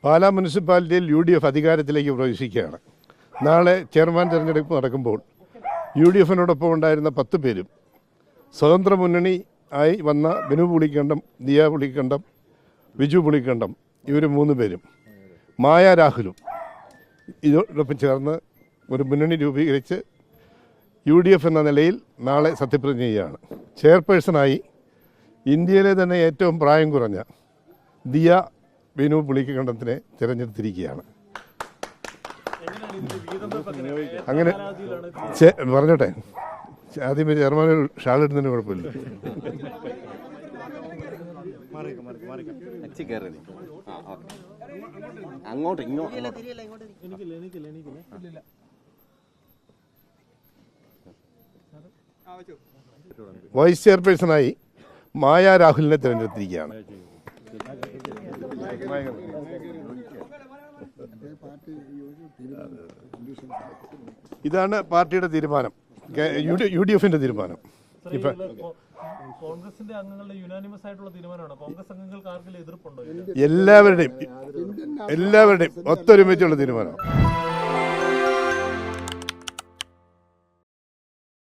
പാലാ മുനിസിപ്പാലിറ്റിയിൽ UDF അധികാരത്തിലേക്ക് പ്രവേശിക്കുകയാണ്. നാളെ ചെയർമാൻ തിരഞ്ഞെടുപ്പ് നടക്കുമ്പോൾ UDFിനോടൊപ്പം ഉണ്ടായിരുന്ന 10 പേരും സ്വതന്ത്ര മുന്നണി ആയി വന്ന ബിനു പുളിക്കണ്ടം, ദിയ പുളിക്കണ്ടം, വിജു പുളിക്കണ്ടം, ഇവർ 3 പേരും മായ രാഹുലും ഇതോടൊപ്പം ചേർന്ന് ഒരു മുന്നണി രൂപീകരിച്ച് UDF എന്ന നിലയിൽ നാളെ സത്യപ്രതിജ്ഞ ചെയ്യുകയാണ്. ചെയർപേഴ്സണായി ഇന്ത്യയിലെ തന്നെ ഏറ്റവും പ്രായം കുറഞ്ഞ ദിയ ബിനു പുളിക്കണ്ടത്തിനെ തിരഞ്ഞെടുത്തിരിക്കുകയാണ്. അങ്ങനെ പറഞ്ഞോട്ടെ, ആദ്യമേ ചെയർമാൻ ഷാളിടുന്നതിന് കുഴപ്പമില്ല. വൈസ് ചെയർപേഴ്സണായി മായ രാഹുലിനെ തിരഞ്ഞെടുത്തിരിക്കുകയാണ്. ഇതാണ് പാർട്ടിയുടെ തീരുമാനം, UDFിന്റെ തീരുമാനം. കോൺഗ്രസിന്റെ അംഗങ്ങളുടെ യുനാനിമസ് ആയിട്ടുള്ള തീരുമാനമാണ്. കോൺഗ്രസ് അംഗങ്ങൾക്ക് ആർക്കെങ്കിലും എതിർപ്പുണ്ടോ? എല്ലാവരുടെയും ഒത്തൊരുമിച്ചുള്ള തീരുമാനം.